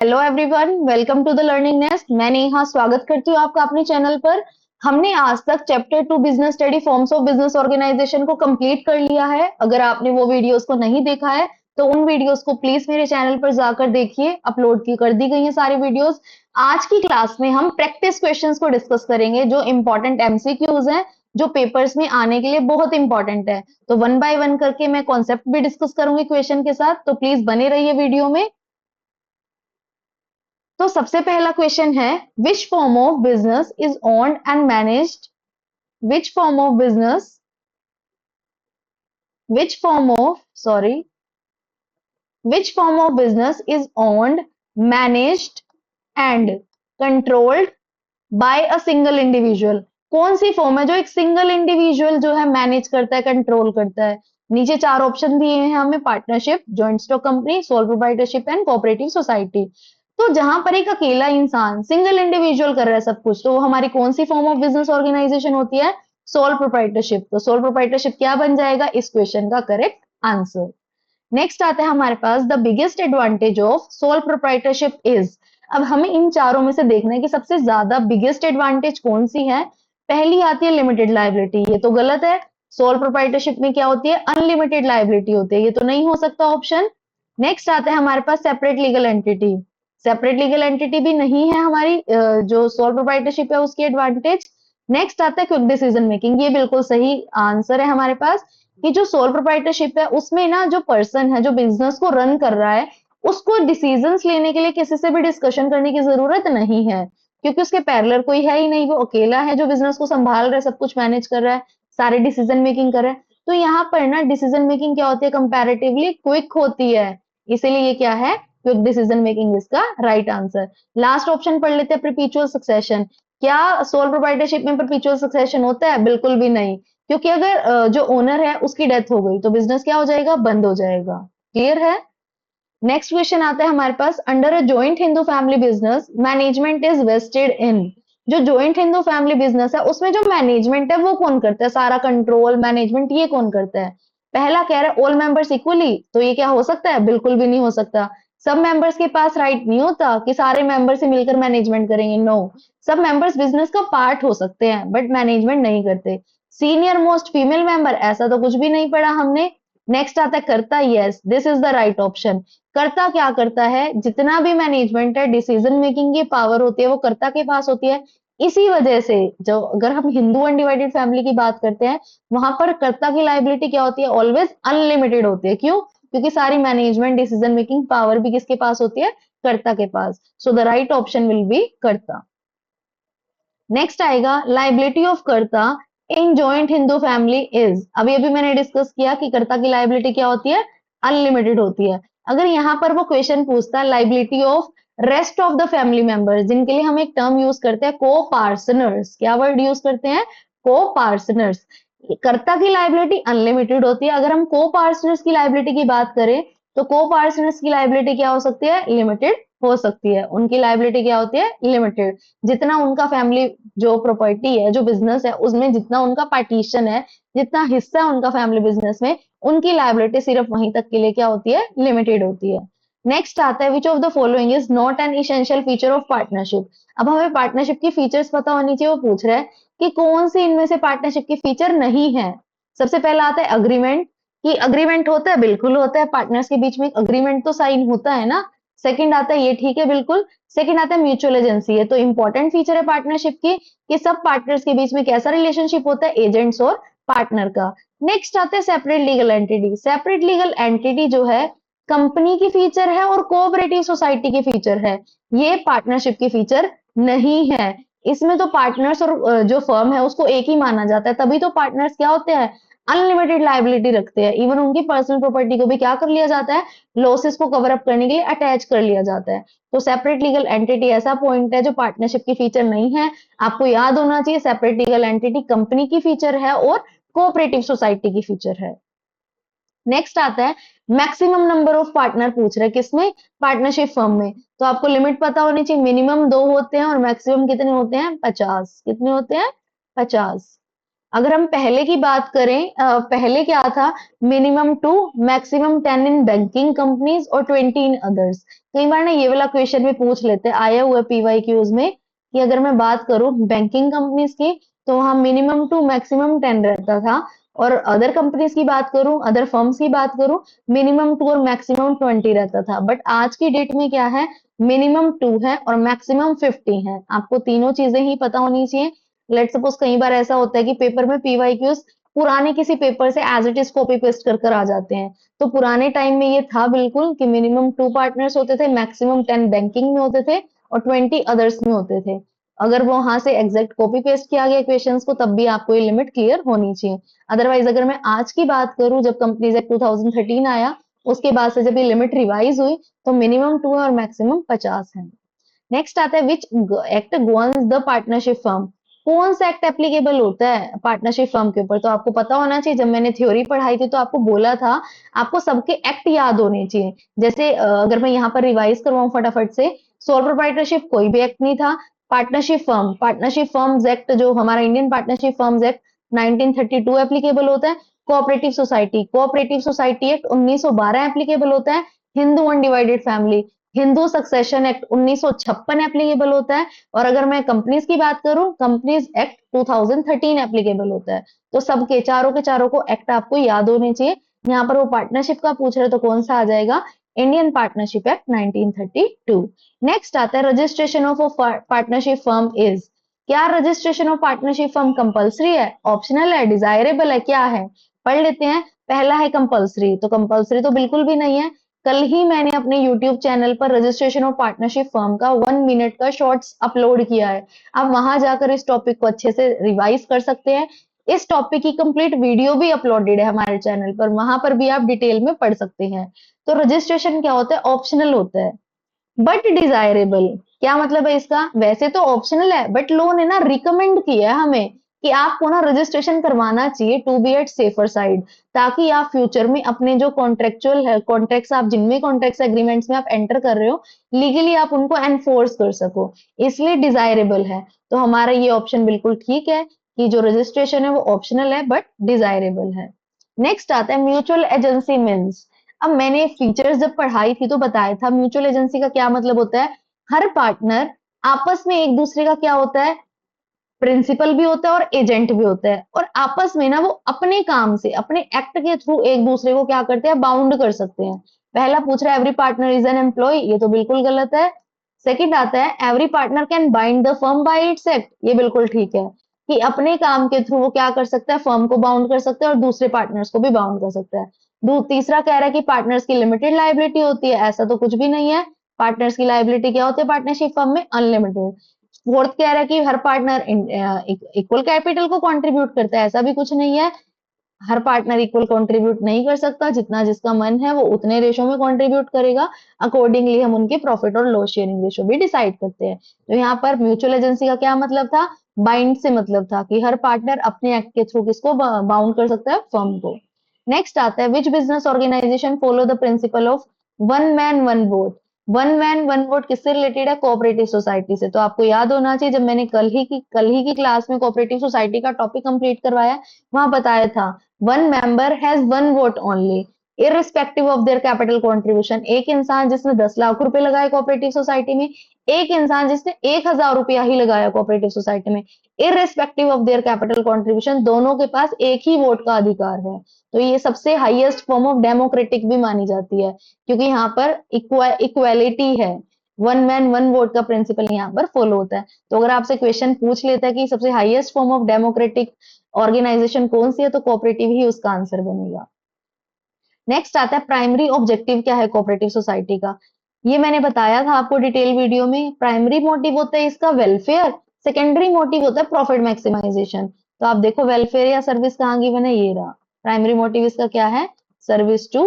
Hello everyone, welcome to the learning nest. मैं नेहा स्वागत करती हूँ आपका अपने चैनल पर। हमने आज तक chapter 2 business study forms of business organisation को कंप्लीट कर लिया है। अगर आपने वो वीडियोस को नहीं देखा है तो उन वीडियोस को प्लीज मेरे चैनल पर जाकर देखिए। अपलोड की कर दी गई है सारी वीडियोस। आज की क्लास में हम प्रैक्टिस क्वेश्चंस को डिस्कस करेंगे जो इंपॉर्टेंट एमसीक्यूज हैं, जो पेपर्स में आने के लिए बहुत इंपॉर्टेंट है। तो वन बाय वन करके मैं कॉन्सेप्ट भी डिस्कस करूंगी क्वेश्चन के साथ, तो प्लीज बने रहिए वीडियो में। तो सबसे पहला क्वेश्चन है, which form of business is owned and managed which form of business which form of sorry which form of business is owned, managed and controlled by a single individual. कौन सी form है जो एक single individual जो है manage करता है, control करता है? नीचे चार ऑप्शन दिए हैं हमें, partnership, joint stock company, sole proprietorship and cooperative society. तो जहां पर एक अकेला इंसान, सिंगल इंडिविजुअल कर रहा है सब कुछ, तो वो हमारी कौन सी फॉर्म ऑफ बिजनेस ऑर्गेनाइजेशन होती है? Sole proprietorship. तो सोल प्रोप्राइटरशिप क्या बन जाएगा इस क्वेश्चन का करेक्ट आंसर? नेक्स्ट आता है हमारे पास, the biggest advantage of sole proprietorship is. अब हमें इन चारों में से देखना है कि सबसे ज्यादा बिगेस्ट एडवांटेज कौन सी है। पहली आती है लिमिटेड लायबिलिटी, ये तो गलत है। सोल प्रोप्राइटरशिप में क्या होती है? अनलिमिटेड लायबिलिटी होती है, ये तो नहीं हो सकता ऑप्शन। नेक्स्ट आता है हमारे पास separate legal entity. Separate legal entity भी नहीं है हमारी जो सोल प्रोप्राइटरशिप है उसकी एडवांटेज। नेक्स्ट आता है क्विक डिसीजन मेकिंग, ये बिल्कुल सही आंसर है हमारे पास कि जो सोल प्रोप्राइटरशिप है उसमें ना जो पर्सन है जो बिजनेस को रन कर रहा है, उसको डिसीजंस लेने के लिए किसी से भी डिस्कशन करने की जरूरत नहीं है, क्योंकि उसके पैरेलल कोई है ही नहीं। वो अकेला है जो बिजनेस को संभाल रहा है, सब कुछ मैनेज कर रहा है, सारे डिसीजन मेकिंग कर रहा है। तो यहाँ पर ना डिसीजन मेकिंग क्या होती है? कंपैरेटिवली क्विक होती है, इसीलिए ये क्या है? क्विक डिसीजन मेकिंग इसका राइट आंसर। लास्ट ऑप्शन पढ़ लेते हैं, परपीचुअल सक्सेशन। क्या सोल प्रोप्राइटरशिप में परपीचुअल सक्सेशन होता है? बिल्कुल भी नहीं, क्योंकि अगर जो ओनर है उसकी डेथ हो गई तो बिजनेस क्या हो जाएगा? बंद हो जाएगा। क्लियर है? नेक्स्ट क्वेश्चन आता है हमारे पास, under a joint Hindu family business management is vested in. जो जॉइंट हिंदू फैमिली बिजनेस है उसमें जो मैनेजमेंट है वो कौन करता है? सारा कंट्रोल मैनेजमेंट ये कौन करता है? पहला कह रहा है ऑल मेंबर्स इक्वली, तो ये क्या हो सकता है? बिल्कुल भी नहीं हो सकता। सब मेंबर्स के पास राइट नहीं होता कि सारे मेंबर्स से मिलकर मैनेजमेंट करेंगे, नो। सब मेंबर्स बिजनेस का पार्ट हो सकते हैं बट मैनेजमेंट नहीं करते। सीनियर मोस्ट फीमेल मेंबर, ऐसा तो कुछ भी नहीं पढ़ा हमने। नेक्स्ट आता है कर्ता, yes this is the right option. कर्ता क्या करता है? जितना भी मैनेजमेंट है, डिसीजन मेकिंग की पावर होती है वो कर्ता के पास होती है। इसी वजह से जो अगर हम हिंदू अनडिवाइडेड फैमिली की बात करते हैं, वहां पर कर्ता की लाइबिलिटी क्या होती है? ऑलवेज अनलिमिटेड होती है। क्यों? क्योंकि सारी मैनेजमेंट डिसीजन मेकिंग पावर भी किसके पास होती है? कर्ता के पास। So the right option will be karta. Next आएगा, liability of karta in joint Hindu family is. अभी अभी मैंने डिस्कस किया कि कर्ता की लाइबिलिटी क्या होती है? अनलिमिटेड होती है। अगर यहाँ पर वो क्वेश्चन पूछता है liability of rest of the family members, जिनके लिए हम एक टर्म यूज करते हैं को पार्सनर्स, क्या वर्ड यूज करते हैं? को पार्सनर्स। कर्ता की लाइबिलिटी अनलिमिटेड होती है। अगर हम को पार्सनर्स की लाइबिलिटी की बात करें तो को पार्सनर्स की लाइबिलिटी क्या हो सकती है? लिमिटेड हो सकती है। उनकी लाइबिलिटी क्या होती है? लिमिटेड। जितना उनका फैमिली जो प्रॉपर्टी है, जो बिजनेस है, उसमें जितना उनका पार्टीशन है, जितना हिस्सा है उनका फैमिली बिजनेस में, उनकी लायबिलिटी सिर्फ वहीं तक के लिए क्या होती है? लिमिटेड होती है। नेक्स्ट आता है, which of the following is not an essential feature of partnership. अब हमें पार्टनरशिप की फीचर्स पता होनी चाहिए। वो पूछ रहा है कि कौन सी इनमें से पार्टनरशिप की फीचर नहीं है। सबसे पहला आता है अग्रीमेंट, कि अग्रीमेंट होता है, बिल्कुल होता है, पार्टनर्स के बीच में अग्रीमेंट तो साइन होता है ना। सेकंड आता है, ये ठीक है बिल्कुल। सेकंड आता है म्यूचुअल एजेंसी, है तो इंपॉर्टेंट फीचर है पार्टनरशिप की कि सब पार्टनर्स के बीच में कैसा रिलेशनशिप होता है? एजेंट्स और पार्टनर का। नेक्स्ट आता है separate legal entity. Separate legal entity जो है कंपनी की फीचर है और कोऑपरेटिव सोसाइटी की फीचर है, ये पार्टनरशिप की फीचर नहीं है। इसमें तो पार्टनर्स और जो फर्म है उसको एक ही माना जाता है, तभी तो पार्टनर्स क्या होते हैं? अनलिमिटेड लाइबिलिटी रखते हैं। इवन उनकी पर्सनल प्रॉपर्टी को भी क्या कर लिया जाता है? लॉसेस को कवर अप करने के लिए अटैच कर लिया जाता है। तो सेपरेट लीगल एंटिटी ऐसा पॉइंट है जो पार्टनरशिप की फीचर नहीं है। आपको याद होना चाहिए, सेपरेट लीगल एंटिटी कंपनी की फीचर है और कोऑपरेटिव सोसाइटी की फीचर है। नेक्स्ट आता है मैक्सिमम नंबर ऑफ पार्टनर, पूछ रहे किसमें? पार्टनरशिप फर्म में। तो आपको लिमिट पता होनी चाहिए, मिनिमम 2 होते हैं और मैक्सिमम कितने होते हैं? 50। कितने होते हैं? 50। अगर हम पहले की बात करें, पहले क्या था, minimum 2 maximum 10 in banking companies और 20 इन अदर्स। कई बार ना ये वाला क्वेश्चन भी पूछ लेते हैं, आया हुआ पीवाई क्यूज में, कि अगर मैं बात करूं बैंकिंग कंपनीज की तो वहां मिनिमम 2 मैक्सिमम 10 रहता था, और अदर कंपनीज की बात करूं, अदर फर्म्स की बात करूं, मिनिमम 2 और मैक्सिमम 20 रहता था। बट आज की डेट में क्या है, मिनिमम 2 है और मैक्सिमम 50 है। आपको तीनों चीजें ही पता होनी चाहिए। लेट सपोज कई बार ऐसा होता है कि पेपर में पीवाई क्यूज पुराने किसी पेपर से as it is copy paste कर कर आ जाते हैं। तो पुराने टाइम में ये था बिल्कुल कि मिनिमम 2 पार्टनर्स होते थे, मैक्सिमम 10 बैंकिंग में होते थे और 20 अदर्स में होते थे। अगर वो वहां से एग्जैक्ट कॉपी पेस्ट किया गया क्वेश्चंस को, तब भी आपको ये लिमिट क्लियर होनी चाहिए। अदरवाइज अगर मैं आज की बात करूं, जब कंपनीज एक्ट 2013 आया, उसके बाद से जब ये लिमिट रिवाइज हुई, तो मिनिमम 2 है और मैक्सिमम 50 है। नेक्स्ट आता है, which act governs the partnership firm. कौन सा एक्ट एप्लीकेबल होता है पार्टनरशिप फर्म के ऊपर, तो आपको पता होना चाहिए। जब मैंने थ्योरी पढ़ाई थी तो आपको बोला था, आपको सबके एक्ट याद होने चाहिए। जैसे अगर मैं यहाँ पर रिवाइज करवाऊं फटाफट से, सोल प्रोप्राइटरशिप कोई भी एक्ट नहीं था। पार्टनरशिप फर्म्स एक्ट, जो हमारा Indian partnership firms act 1932 applicable होता है। कोऑपरेटिव सोसाइटी एक्ट 1912 एप्लीकेबल होता है। Hindu undivided family, Hindu succession act 1956 applicable होता है। और अगर मैं कंपनीज की बात करूं, कंपनीज एक्ट 2013 एप्लीकेबल होता है। तो सबके चारों के चारों को एक्ट आपको याद होने चाहिए। यहाँ पर वो पार्टनरशिप का पूछ रहे तो कौन सा आ जाएगा, इंडियन पार्टनरशिप एक्ट 1932। नेक्स्ट आता है, registration of partnership firm is. क्या registration of partnership firm compulsory है, ऑप्शनल है, डिजायरेबल है, क्या है? पढ़ लेते हैं। पहला है कंपलसरी, तो कंपलसरी तो बिल्कुल भी नहीं है। कल ही मैंने अपने YouTube चैनल पर रजिस्ट्रेशन ऑफ पार्टनरशिप फर्म का 1 मिनट का शॉर्ट्स अपलोड किया है। आप वहां जाकर इस टॉपिक को अच्छे से रिवाइज कर सकते हैं। इस टॉपिक की कंप्लीट वीडियो भी अपलोडेड है हमारे चैनल पर, वहां पर भी आप डिटेल में पढ़ सकते हैं। तो रजिस्ट्रेशन क्या होता है, ऑप्शनल होता है बट डिजायरेबल। क्या मतलब है इसका, वैसे तो ऑप्शनल है बट लोगों ने ना रिकमेंड किया है हमें कि आपको ना रजिस्ट्रेशन करवाना चाहिए to be at safer side, ताकि आप फ्यूचर में अपने जो कॉन्ट्रेक्चुअल है, कॉन्ट्रैक्ट्स आप जिनमें कॉन्ट्रैक्ट्स एग्रीमेंट्स में आप एंटर कर रहे हो, लीगली आप उनको एनफोर्स कर सको, इसलिए डिजायरेबल है। तो हमारा ये ऑप्शन बिल्कुल ठीक है कि जो रजिस्ट्रेशन है वो ऑप्शनल है बट डिजायरेबल है। नेक्स्ट आता है, म्यूचुअल एजेंसी मीन्स। अब मैंने फीचर्स जब पढ़ाई थी तो बताया था, म्यूचुअल एजेंसी का क्या मतलब होता है, हर पार्टनर आपस में एक दूसरे का क्या होता है, प्रिंसिपल भी होता है और एजेंट भी होता है, और आपस में ना वो अपने काम से, अपने एक्ट के थ्रू एक दूसरे को क्या करते हैं, बाउंड कर सकते हैं। पहला पूछ रहा है, every partner is an employ, ये तो बिल्कुल गलत है। सेकंड आता है, every partner can bind the firm by its act, ये बिल्कुल ठीक है कि अपने काम के थ्रू वो क्या कर सकता है, फर्म को बाउंड कर सकता है और दूसरे पार्टनर्स को भी बाउंड कर सकता है। तीसरा कह रहा है कि पार्टनर्स की लिमिटेड लाइबिलिटी होती है, ऐसा तो कुछ भी नहीं है। पार्टनर्स की लाइबिलिटी क्या होती है पार्टनरशिप फर्म में, अनलिमिटेड। फोर्थ कह रहा है कि हर पार्टनर इक्वल कैपिटल को कंट्रीब्यूट करता है, ऐसा भी कुछ नहीं है। हर पार्टनर इक्वल कंट्रीब्यूट नहीं कर सकता, जितना जिसका मन है वो उतने रेशो में कंट्रीब्यूट करेगा। अकॉर्डिंगली हम उनके प्रॉफिट और लॉस शेयरिंग रेशो भी डिसाइड करते हैं। तो यहाँ पर म्यूचुअल एजेंसी का क्या मतलब था, बाइंड से मतलब था कि हर पार्टनर अपने एक्ट के थ्रू किसको बाउंड कर सकता है, फर्म को। नेक्स्ट आता है, which business organisation follow the principle of one man one vote. One man one vote किससे रिलेटेड है, कोऑपरेटिव सोसाइटी से। तो आपको याद होना चाहिए, जब मैंने कल ही की क्लास में कोऑपरेटिव सोसाइटी का टॉपिक कंप्लीट करवाया, वहां बताया था, one member has one vote only irrespective of their capital contribution. एक इंसान जिसने 10 लाख रुपए लगाए कोऑपरेटिव सोसाइटी में, एक इंसान जिसने 1,000 रुपया ही लगाया कोऑपरेटिव सोसाइटी में, irrespective of their capital contribution, दोनों के पास एक ही वोट का अधिकार है। तो ये सबसे हाईएस्ट फॉर्म ऑफ डेमोक्रेटिक भी मानी जाती है, क्योंकि यहाँ पर इक्वालिटी है। वन मैन वन वोट का प्रिंसिपल यहाँ पर फॉलो होता है। तो अगर आपसे क्वेश्चन पूछ लेता है कि सबसे highest form of democratic organisation कौन सी है, तो कोऑपरेटिव ही उसका आंसर बनेगा। नेक्स्ट आता है, प्राइमरी ऑब्जेक्टिव क्या है कोऑपरेटिव सोसाइटी का। ये मैंने बताया था आपको डिटेल वीडियो में। प्राइमरी मोटिव होता है इसका वेलफेयर, सेकेंडरी मोटिव होता है प्रॉफिट मैक्सिमाइजेशन। तो आप देखो वेलफेयर या सर्विस कहाँ गिवन है, ये रहा। प्राइमरी मोटिव इसका क्या है, सर्विस टू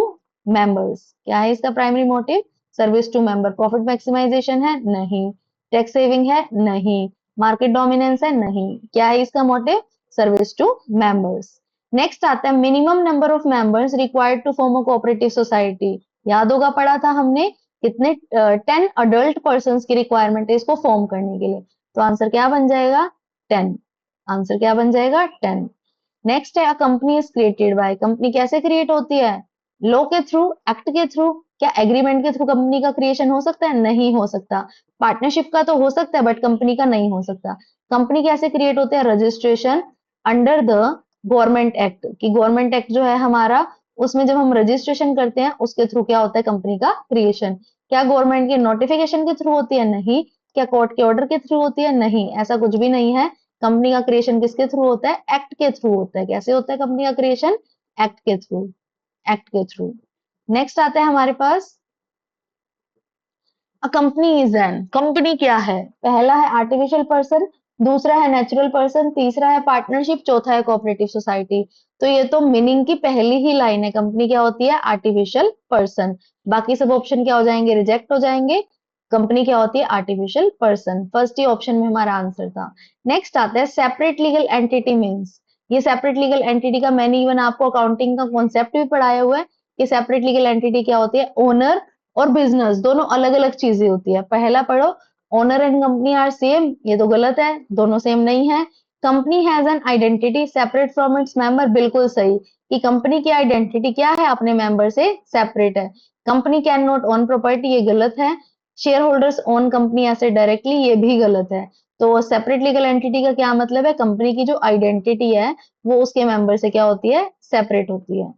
मेंबर्स। क्या है इसका primary motive, service to member. Profit maximisation है, नहीं। टैक्स सेविंग है, नहीं। मार्केट डोमिनेंस है, नहीं। क्या है इसका motive, service to members. Next आता है, minimum number of members required to form a cooperative society. याद होगा पढ़ा था हमने, कितने 10 अडल्ट पर्सन की रिक्वायरमेंट है इसको फॉर्म करने के लिए। तो आंसर क्या बन जाएगा, 10। आंसर क्या बन जाएगा, 10। नेक्स्ट है, a company is created by, company कैसे क्रिएट होती है? लॉ के थ्रू, एक्ट के थ्रू। क्या एग्रीमेंट के थ्रू कंपनी का क्रिएशन हो सकता है? नहीं हो सकता। पार्टनरशिप का तो हो सकता है बट कंपनी का नहीं हो सकता। कंपनी कैसे क्रिएट होते हैं? Registration under the government act, कि गवर्नमेंट एक्ट जो है हमारा, उसमें जब हम रजिस्ट्रेशन करते हैं उसके थ्रू क्या होता है? कंपनी का क्रिएशन। क्या गवर्नमेंट के नोटिफिकेशन के थ्रू होती है? नहीं। क्या कोर्ट के ऑर्डर के थ्रू होती है? नहीं, ऐसा कुछ भी नहीं है। कंपनी का क्रिएशन किसके थ्रू होता है? एक्ट के थ्रू होता है। कैसे होता है कंपनी का क्रिएशन? एक्ट के थ्रू, एक्ट के थ्रू। नेक्स्ट आता है हमारे पास, a company is an, company क्या है? पहला है आर्टिफिशियल पर्सन, दूसरा है नेचुरल पर्सन, तीसरा है पार्टनरशिप, चौथा है कोऑपरेटिव सोसाइटी। तो ये तो मीनिंग की पहली ही लाइन है, कंपनी क्या होती है? Artificial person. बाकी सब ऑप्शन क्या हो जाएंगे? रिजेक्ट हो जाएंगे। कंपनी क्या होती है? Artificial person. फर्स्ट ही ऑप्शन में हमारा आंसर था। नेक्स्ट आता है सेपरेट लीगल एंटिटी मीन्स, ये सेपरेट लीगल एंटिटी का मैंने इवन आपको अकाउंटिंग का कॉन्सेप्ट भी पढ़ाया हुआ है कि सेपरेट लीगल एंटिटी क्या होती है? ओनर और बिजनेस दोनों अलग अलग चीजें होती है। पहला पढ़ो, owner and company are same, ये तो गलत है, दोनों सेम नहीं है। Company has an identity separate from its member, बिल्कुल सही, कि कंपनी की आइडेंटिटी क्या है? अपने मेंबर से सेपरेट है। Company can not own property, ये गलत है। शेयर होल्डर्स ओन कंपनी ऐसे डायरेक्टली, ये भी गलत है। तो सेपरेट लीगल एंटिटी का क्या मतलब है? कंपनी की जो आइडेंटिटी है वो उसके मेंबर से क्या होती है? सेपरेट होती है।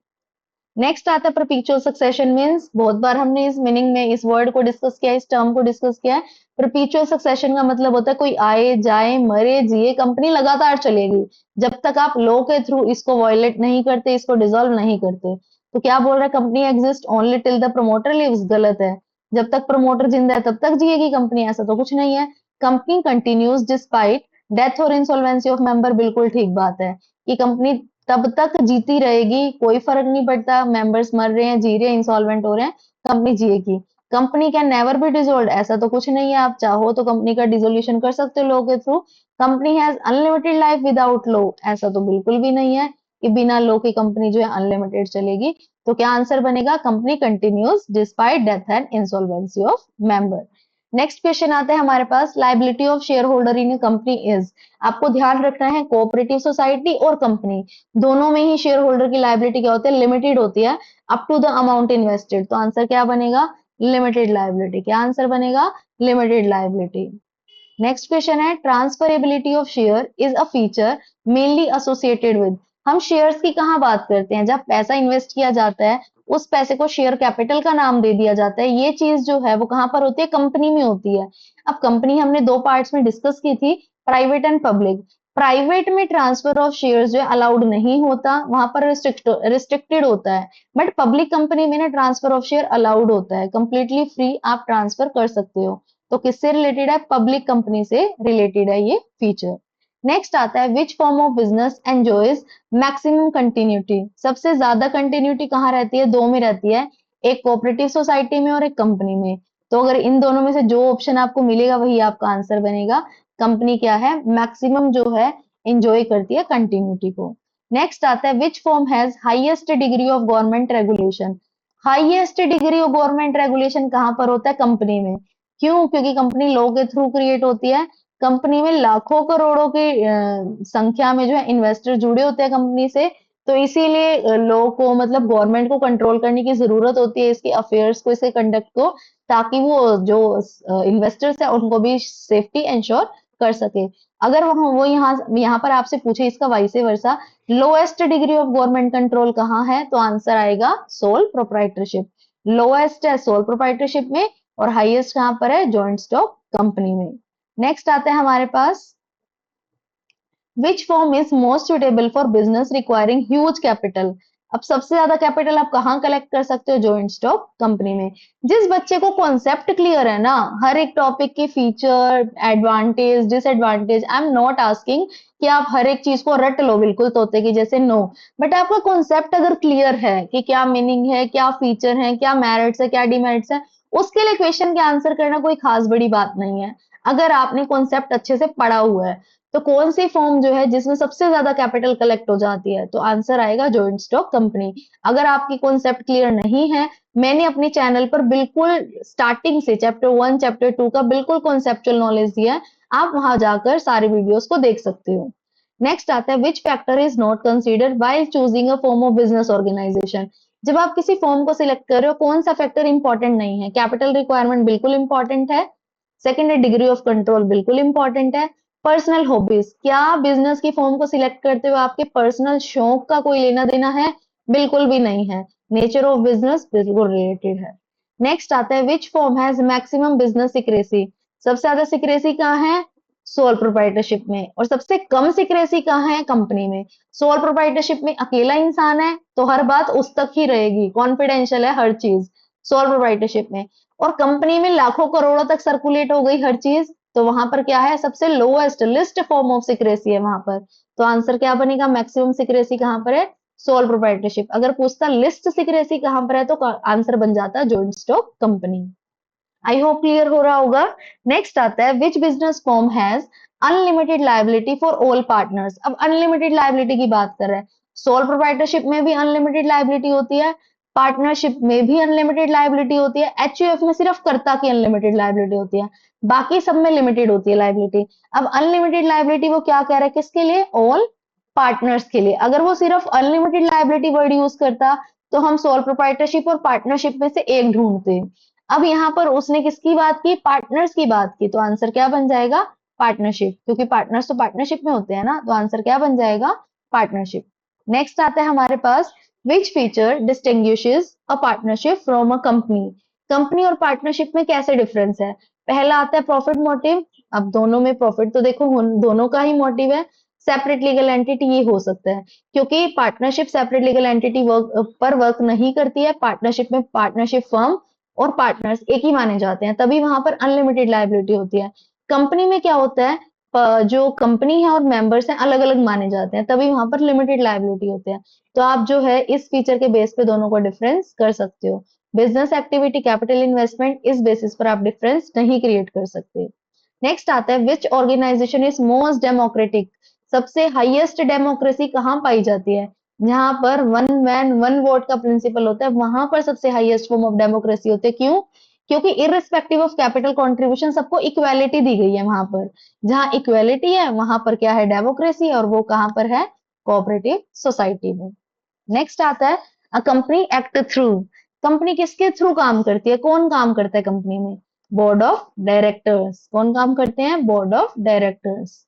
नेक्स्ट आता है परपीचुअल सक्सेशन मीन्स, बहुत बार हमने इस मीनिंग में इस वर्ड को डिस्कस किया है, इस टर्म को डिस्कस किया है। परपीचुअल सक्सेशन का मतलब होता है कोई आए जाए मरे जिए, कंपनी लगातार चलेगी जब तक आप लॉ के थ्रू इसको वायलेट नहीं करते, इसको डिसॉल्व नहीं करते। तो क्या बोल रहा है? Company exist only till the promoter lives, गलत है। जब तक प्रमोटर जिंदा है तब तक जिएगी कंपनी, ऐसा तो कुछ नहीं है। कंपनी कंटिन्यूज डिस्पाइट डेथ और इंसॉल्वेंसी ऑफ मेंबर, बिल्कुल ठीक बात है कि कंपनी तब तक जीती रहेगी, कोई फर्क नहीं पड़ता मेंबर्स मर रहे हैं, जी रहे हैं, इंसॉल्वेंट हो रहे हैं, कंपनी जिएगी। Company can never be dissolved, ऐसा तो कुछ नहीं है, आप चाहो तो कंपनी का डिसोल्यूशन कर सकते हो लॉ के through. Company has unlimited life without law, ऐसा तो बिल्कुल भी नहीं है कि बिना लॉ की कंपनी जो है अनलिमिटेड चलेगी। तो क्या आंसर बनेगा? Company continues despite death and insolvency of member. Next question आता है हमारे पास, liability of shareholder in company is, आपको ध्यान रखना है कोऑपरेटिव सोसाइटी और कंपनी दोनों में ही शेयर होल्डर की लाइबिलिटी क्या होती है? लिमिटेड होती है, up to the amount invested. तो आंसर क्या बनेगा? Limited liability. क्या आंसर बनेगा? Limited liability. नेक्स्ट क्वेश्चन है, transferability of share is a feature mainly associated with, हम शेयर्स की कहाँ बात करते हैं? जब पैसा इन्वेस्ट किया जाता है उस पैसे को शेयर कैपिटल का नाम दे दिया जाता है, ये चीज जो है वो कहाँ पर होती है? कंपनी में होती है। अब कंपनी हमने दो पार्ट्स में डिस्कस की थी, प्राइवेट एंड पब्लिक। प्राइवेट में ट्रांसफर ऑफ शेयर्स जो है अलाउड नहीं होता, वहां पर रिस्ट्रिक्टेड होता है। बट पब्लिक कंपनी में ना ट्रांसफर ऑफ शेयर अलाउड होता है, कंप्लीटली फ्री आप ट्रांसफर कर सकते हो। तो किससे रिलेटेड है? पब्लिक कंपनी से रिलेटेड है ये फीचर। नेक्स्ट आता है, which form of business enjoys maximum continuity, सबसे ज्यादा कंटिन्यूटी कहाँ रहती है? दो में रहती है, एक कोऑपरेटिव सोसाइटी में और एक कंपनी में। तो अगर इन दोनों में से जो ऑप्शन आपको मिलेगा वही आपका आंसर बनेगा। कंपनी क्या है? मैक्सिमम जो है एंजॉय करती है कंटिन्यूटी को। नेक्स्ट आता है, which form has highest degree of government regulation, highest degree of government regulation कहाँ पर होता है? कंपनी में। क्यों? क्योंकि कंपनी लॉ के थ्रू क्रिएट होती है। कंपनी में लाखों करोड़ों की संख्या में जो है इन्वेस्टर जुड़े होते हैं कंपनी से। तो इसीलिए लॉ को मतलब गवर्नमेंट को कंट्रोल करने की जरूरत होती है, इसके अफेयर्स को, इसके कंडक्ट को, ताकि वो जो इन्वेस्टर्स है उनको भी सेफ्टी इंश्योर कर सके। अगर वो यहाँ पर आपसे पूछे इसका vice versa, lowest degree of government control कहाँ है? तो आंसर आएगा सोल प्रोप्राइटरशिप। लोएस्ट है सोल प्रोप्राइटरशिप में और हाईएस्ट कहां पर है? जॉइंट स्टॉक कंपनी में। नेक्स्ट आता है हमारे पास, which form is most suitable for business requiring huge capital, अब सबसे ज्यादा कैपिटल आप कहाँ कलेक्ट कर सकते हो? जॉइंट स्टॉक कंपनी में। जिस बच्चे को कॉन्सेप्ट क्लियर है ना, हर एक टॉपिक के feature, advantage, disadvantage, I am not asking कि आप हर एक चीज को रट लो बिल्कुल तोते की जैसे, नो, बट आपका कॉन्सेप्ट अगर क्लियर है कि क्या मीनिंग है, क्या फीचर है, क्या मेरिट्स है, क्या डिमेरिट्स है, उसके लिए क्वेश्चन के आंसर करना कोई खास बड़ी बात नहीं है। अगर आपने कॉन्सेप्ट अच्छे से पढ़ा हुआ है तो कौन सी फॉर्म जो है जिसमें सबसे ज्यादा कैपिटल कलेक्ट हो जाती है? तो आंसर आएगा जॉइंट स्टॉक कंपनी। अगर आपकी कॉन्सेप्ट क्लियर नहीं है, मैंने अपने चैनल पर बिल्कुल स्टार्टिंग से चैप्टर 1 चैप्टर 2 का बिल्कुल कॉन्सेप्चुअल नॉलेज दिया है, आप वहां जाकर सारे वीडियोस को देख सकते हो। नेक्स्ट आता है which factor is not considered while choosing a form of business organisation. जब आप किसी फॉर्म को सिलेक्ट कर रहे हो कौन सा फैक्टर इंपॉर्टेंट नहीं है? कैपिटल रिक्वायरमेंट बिल्कुल इंपॉर्टेंट है। सेकंड है डिग्री ऑफ कंट्रोल, बिल्कुल इंपॉर्टेंट है। पर्सनल हॉबीज, क्या बिजनेस की फॉर्म को सिलेक्ट करते हुए आपके पर्सनल शौक का कोई लेना देना है? बिल्कुल भी नहीं है। नेचर ऑफ बिजनेस बिल्कुल रिलेटेड है। नेक्स्ट आता है which form has maximum business secrecy. सबसे ज्यादा सिक्रेसी कहाँ है? सोल प्रोप्राइटरशिप में। और सबसे कम सिक्रेसी कहाँ है? कंपनी में। सोल प्रोप्राइटरशिप में अकेला इंसान है तो हर बात उस तक ही रहेगी, कॉन्फिडेंशियल है हर चीज सोल प्रोप्राइटरशिप में। और कंपनी में लाखों करोड़ों तक सर्कुलेट हो गई हर चीज, तो वहां पर क्या है? सबसे lowest list form of secrecy है वहां पर। तो आंसर क्या बनेगा? मैक्सिमम सिक्रेसी कहां पर है? Sole proprietorship. अगर पूछता लिस्ट सिक्रेसी कहां पर है तो आंसर बन जाता joint stock company. I hope clear हो रहा होगा। नेक्स्ट आता है which business form has unlimited liability for all partners. अब अनलिमिटेड लाइबिलिटी की बात कर रहे हैं। सोल प्रोप्राइटरशिप में भी अनलिमिटेड लाइबिलिटी होती है, पार्टनरशिप में भी अनलिमिटेड लाइबिलिटी होती है, एचयूएफ में सिर्फ कर्ता की अनलिमिटेड लाइबिलिटी होती है, बाकी सब में लिमिटेड होती है लाइबिलिटी। अब अनलिमिटेड लाइबिलिटी वो क्या कह रहा है? किसके लिए? ऑल पार्टनर्स के लिए। अगर वो सिर्फ अनलिमिटेड लाइबिलिटी वर्ड यूज करता तो हम सोल प्रोप्राइटरशिप और पार्टनरशिप में से एक ढूंढते। अब यहाँ पर उसने किसकी बात की? पार्टनर्स की बात की। तो आंसर क्या बन जाएगा? पार्टनरशिप, क्योंकि पार्टनर्स तो पार्टनरशिप में होते हैं ना। तो आंसर क्या बन जाएगा? पार्टनरशिप। नेक्स्ट आता है हमारे पास which feature distinguishes a partnership from a company. Company और पार्टनरशिप में कैसे डिफरेंस है? पहला आता है प्रॉफिट मोटिव। अब दोनों में प्रॉफिट तो देखो दोनों का ही मोटिव है। सेपरेट लीगल एंटिटी ये हो सकता है क्योंकि partnership separate legal entity work नहीं करती है। पार्टनरशिप में पार्टनरशिप फर्म और पार्टनर्स एक ही माने जाते हैं, तभी वहां पर अनलिमिटेड लाइबिलिटी होती है। कंपनी में क्या होता है? जो कंपनी है और मेंबर्स हैं अलग अलग माने जाते हैं, तभी वहां पर लिमिटेड लाइबिलिटी होती है। तो आप जो है इस फीचर के बेस पे दोनों को डिफरेंस कर सकते हो। बिजनेस एक्टिविटी कैपिटल इन्वेस्टमेंट इस बेसिस पर आप डिफरेंस नहीं क्रिएट कर सकते। नेक्स्ट आता है विच ऑर्गेनाइजेशन इज मोस्ट डेमोक्रेटिक। सबसे हाईएस्ट डेमोक्रेसी कहाँ पाई जाती है? जहां पर वन मैन वन वोट का प्रिंसिपल होता है वहां पर सबसे हाईएस्ट फॉर्म ऑफ डेमोक्रेसी होती है। क्यों? क्योंकि इररिस्पेक्टिव ऑफ कैपिटल कंट्रीब्यूशन सबको इक्वालिटी दी गई है वहां पर। जहां इक्वालिटी है वहां पर क्या है? डेमोक्रेसी। और वो कहां पर है? कोऑपरेटिव सोसाइटी में। नेक्स्ट आता है a company act through. Company किसके थ्रू काम करती है? कौन काम करता है कंपनी में? Board of directors. कौन काम करते हैं? Board of directors.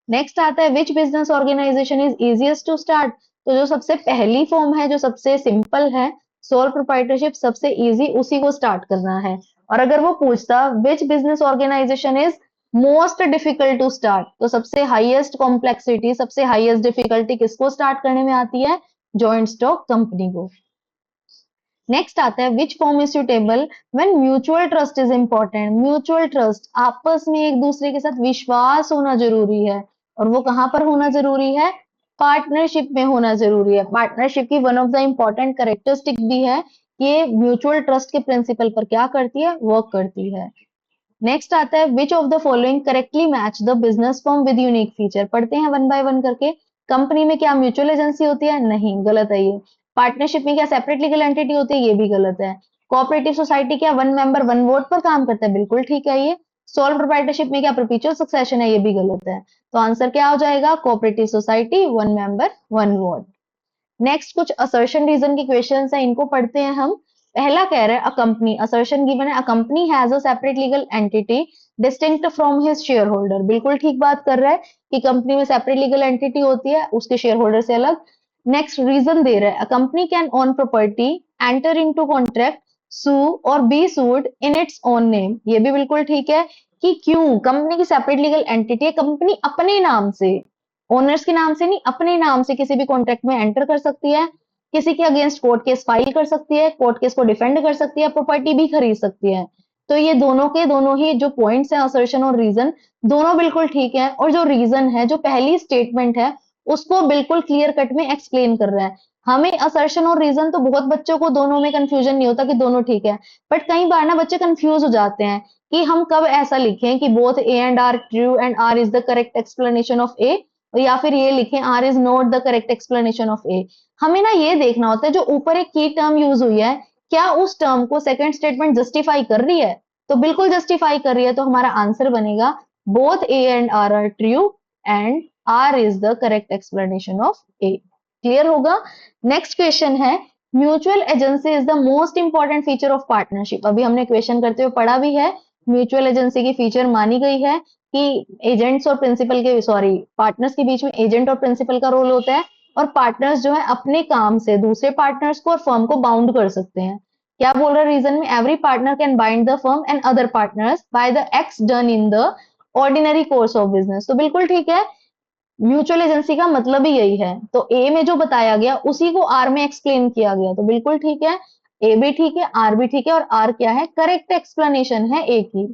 नेक्स्ट आता है which business organisation is easiest to start. तो जो सबसे पहली फॉर्म है, जो सबसे सिंपल है, सोल प्रोप्राइटरशिप, सबसे इजी उसी को स्टार्ट करना है। और अगर वो पूछता which business organisation is most difficult to start, तो सबसे हाईएस्ट कॉम्प्लेक्सिटी, सबसे हाईएस्ट डिफिकल्टी किसको स्टार्ट करने में आती है? जॉइंट स्टॉक कंपनी को। नेक्स्ट आता है which form is suitable when mutual trust is important. Mutual trust, आपस में एक दूसरे के साथ विश्वास होना जरूरी है। और वो कहां पर होना जरूरी है? पार्टनरशिप में होना जरूरी है। पार्टनरशिप की one of the important characteristic भी है कि म्यूचुअल ट्रस्ट के प्रिंसिपल पर क्या करती है? वर्क करती है। नेक्स्ट आता है which of the following correctly match the business form with unique feature. पढ़ते हैं वन बाय वन करके। कंपनी में क्या म्यूचुअल एजेंसी होती है? नहीं, गलत है ये। पार्टनरशिप में क्या सेपरेट लीगल एंटिटी होती है? ये भी गलत है। कोऑपरेटिव सोसाइटी क्या वन मेंबर वन वोट पर काम करता है? बिल्कुल ठीक है ये। सोल प्रोप्राइटरशिप में क्या परपेचुअल सक्सेशन है? ये भी गलत है। तो आंसर क्या हो जाएगा? Cooperative society one member one vote. Next कुछ असर्शन रीजन के क्वेश्चंस हैं, इनको पढ़ते हैं हम। पहला कह रहा है अ कंपनी, असर्शन गिवन है a company has a separate legal entity distinct from his share holder. बिल्कुल ठीक बात कर रहा है कि कंपनी में सेपरेट लीगल एंटिटी होती है उसके शेयर होल्डर से अलग। नेक्स्ट रीजन दे रहा है a company can own property, enter into contract, sue or be sued in its own name. ये भी बिल्कुल ठीक है कि क्यों कंपनी की सेपरेट लीगल एंटिटी है, कंपनी अपने नाम से, ओनर्स के नाम से नहीं, अपने नाम से किसी भी कॉन्ट्रैक्ट में एंटर कर सकती है, किसी के अगेंस्ट कोर्ट केस फाइल कर सकती है, कोर्ट केस को डिफेंड कर सकती है, प्रॉपर्टी भी खरीद सकती है। तो ये दोनों के दोनों ही जो पॉइंट्स हैं, असर्शन और रीजन, दोनों बिल्कुल ठीक है। और जो रीजन है, जो पहली स्टेटमेंट है, उसको बिल्कुल क्लियर कट में एक्सप्लेन कर रहा है। हमें असर्शन और रीजन तो बहुत बच्चों को दोनों में कंफ्यूजन नहीं होता कि दोनों ठीक है, बट कई बार ना बच्चे कंफ्यूज हो जाते हैं कि हम कब ऐसा लिखें कि both A and R true and R is the correct explanation of A, या फिर ये लिखें R is not the correct explanation of A. हमें ना ये देखना होता है जो ऊपर एक की टर्म यूज हुई है, क्या उस टर्म को सेकंड स्टेटमेंट जस्टिफाई कर रही है? तो बिल्कुल जस्टिफाई कर रही है, तो हमारा आंसर बनेगा both A and R true and R is the correct explanation of A. Clear होगा। नेक्स्ट क्वेश्चन है, mutual agency is the most important feature of partnership. अभी हमने क्वेश्चन करते हुए पढ़ा भी है, म्यूचुअल एजेंसी की फीचर मानी गई है कि एजेंट्स और प्रिंसिपल के सॉरी पार्टनर्स के बीच में एजेंट और प्रिंसिपल का रोल होता है, और पार्टनर्स जो है अपने काम से दूसरे पार्टनर्स को और फर्म को बाउंड कर सकते हैं। क्या बोल रहा है रीजन में, every partner can bind the firm and other partners by the acts done in the ordinary course of business. तो बिल्कुल ठीक है, म्यूचुअल एजेंसी का मतलब ही यही है। तो ए में जो बताया गया उसी को आर में एक्सप्लेन किया गया, तो बिल्कुल ठीक है, ए भी ठीक है, आर भी ठीक है, और आर क्या है, करेक्ट एक्सप्लेनेशन है ए की।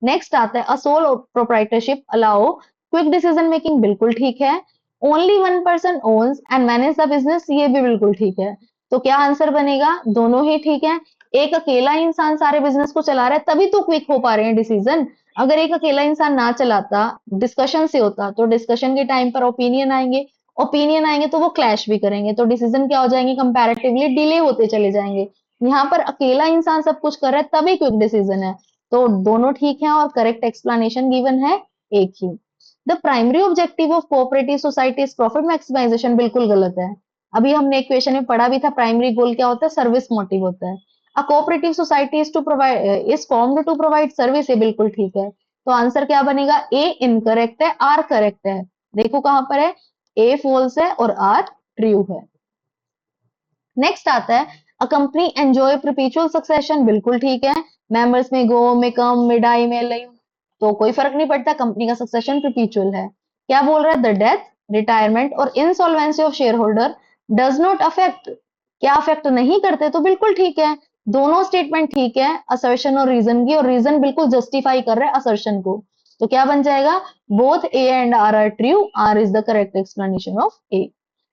नेक्स्ट आता है, a sole proprietorship allow quick decision making, बिल्कुल ठीक है। Only one person owns and manage the business, ये भी बिल्कुल ठीक है। तो क्या आंसर बनेगा, दोनों ही ठीक है। एक अकेला इंसान सारे बिजनेस को चला रहा है तभी तो क्विक हो पा रहे हैं डिसीजन। अगर एक अकेला इंसान ना चलाता, डिस्कशन से होता, तो डिस्कशन के टाइम पर ओपिनियन आएंगे तो वो क्लैश भी करेंगे, तो डिसीजन क्या हो जाएंगे, कंपैरेटिवली डिले होते चले जाएंगे। यहाँ पर अकेला इंसान सब कुछ कर रहा है तभी क्विक डिसीजन है। तो दोनों ठीक है और करेक्ट एक्सप्लेनेशन गिवन है एक ही। The primary objective of cooperative society is profit maximisation, बिल्कुल गलत है। अभी हमने एक क्वेश्चन में पढ़ा भी था, प्राइमरी गोल क्या होता है, सर्विस मोटिव होता है। A cooperative society is to provide is formed to provide service, ये बिल्कुल ठीक है। तो आंसर क्या बनेगा, ए इनकरेक्ट है, आर करेक्ट है। देखो कहां पर है, ए फॉल्स है और आर ट्रू है। नेक्स्ट आता है, a company enjoy perpetual succession, बिल्कुल ठीक है। मेंबर्स में गो, में कम, में डाई, में लाइव, तो कोई फर्क नहीं पड़ता, कंपनी का सक्सेशन परपेचुअल है। क्या बोल रहा है, द डेथ, रिटायरमेंट और insolvency of share holder does not affect, क्या अफेक्ट नहीं करते, तो बिल्कुल ठीक है। दोनों स्टेटमेंट ठीक है, असर्शन और रीजन की, और रीजन बिल्कुल जस्टिफाई कर रहा है असर्शन को। तो क्या बन जाएगा, both A and R true, R is the correct explanation of A.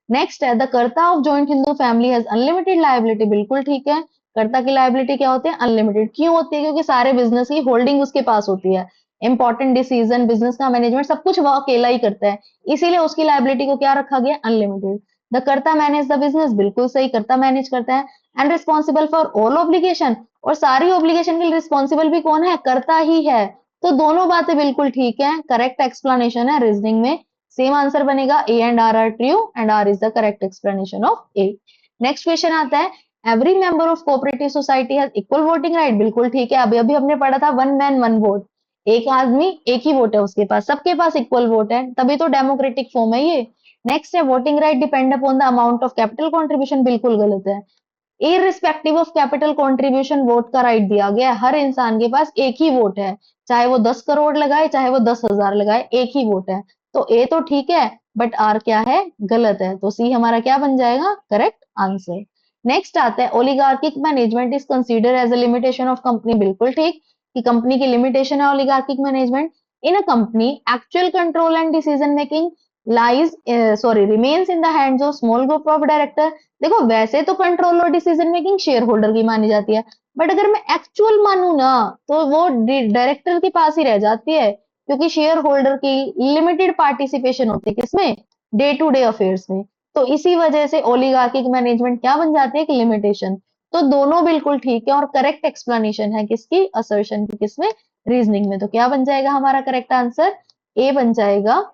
Next है, the karta of joint Hindu family has unlimited liability, बिल्कुल ठीक है। कर्ता की लायबिलिटी क्या होती है, अनलिमिटेड। क्यों होती है, क्योंकि सारे बिजनेस की होल्डिंग उसके पास होती है, इंपॉर्टेंट डिसीजन, बिजनेस का मैनेजमेंट सब कुछ वो अकेला ही करता है, इसीलिए उसकी लायबिलिटी को क्या रखा गया, अनलिमिटेड। द कर्ता मैनेज द बिजनेस, बिल्कुल सही, कर्ता मैनेज करता है। And responsible for all obligation, और सारी ऑब्लिगेशन के लिए रिस्पॉन्सिबल भी कौन है, कर्ता ही है। तो दोनों बातें बिल्कुल ठीक है, करेक्ट एक्सप्लेनेशन है रीजनिंग में। सेम आंसर बनेगा, A and R true and R is the correct explanation of A. Next question आता है, every member of cooperative society has equal voting right, बिल्कुल ठीक है। अभी अभी हमने पढ़ा था वन मैन वन वोट, एक आदमी एक ही वोट है उसके पास, सबके पास इक्वल वोट है, तभी तो डेमोक्रेटिक फॉर्म है ये। नेक्स्ट है, voting right depend upon the amount of capital contribution, बिल्कुल गलत है। Irrespective of capital contribution vote का राइट दिया गया है, हर इंसान के पास एक ही वोट है, चाहे वो 10 करोड़ लगाए चाहे वो 10,000 लगाए, एक ही वोट है। तो ए तो ठीक है, बट आर क्या है, गलत है। तो सी हमारा क्या बन जाएगा, करेक्ट आंसर। नेक्स्ट आता है, oligarchic management is consider as a limitation of company, बिल्कुल ठीक, कि कंपनी की लिमिटेशन है oligarchic management. In a company actual control and decision making lies remains in the hands of small group of director. देखो वैसे तो control और decision making share holder की मानी जाती है, बट अगर मैं एक्चुअल मानू ना तो वो डायरेक्टर के पास ही रह जाती है, क्योंकि शेयर होल्डर की लिमिटेड पार्टिसिपेशन होती है किसमें, डे टू डे अफेयर्स में। तो इसी वजह से ओलिगार्किक मैनेजमेंट क्या बन जाती है, कि लिमिटेशन। तो दोनों बिल्कुल ठीक है और करेक्ट एक्सप्लेनेशन है किसकी, असर्शन की, किसमें, रीजनिंग में। तो क्या बन जाएगा हमारा करेक्ट आंसर, ए बन जाएगा,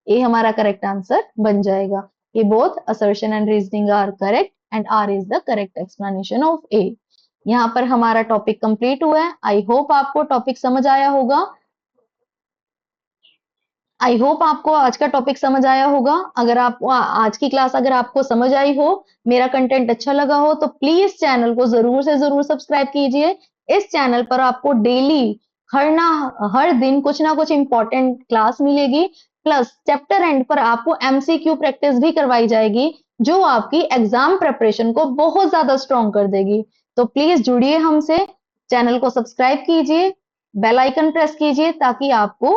ए हमारा करेक्ट आंसर बन जाएगा कि both assertion and reasoning are correct and R is the correct explanation of A. यहाँ पर हमारा टॉपिक कंप्लीट हुआ है। आई होप आपको टॉपिक समझ आया होगा। आई होप आपको आज का टॉपिक समझ आया होगा। अगर आप आज की क्लास अगर आपको समझ आई हो, मेरा कंटेंट अच्छा लगा हो, तो प्लीज चैनल को जरूर से जरूर सब्सक्राइब कीजिए। इस चैनल पर आपको डेली हर दिन कुछ ना कुछ इंपॉर्टेंट क्लास मिलेगी, प्लस चैप्टर एंड पर आपको एमसीक्यू प्रैक्टिस भी करवाई जाएगी, जो आपकी एग्जाम प्रिपरेशन को बहुत ज्यादा स्ट्रॉन्ग कर देगी। तो प्लीज जुड़िए हमसे, चैनल को सब्सक्राइब कीजिए, बेल आइकन प्रेस कीजिए, ताकि आपको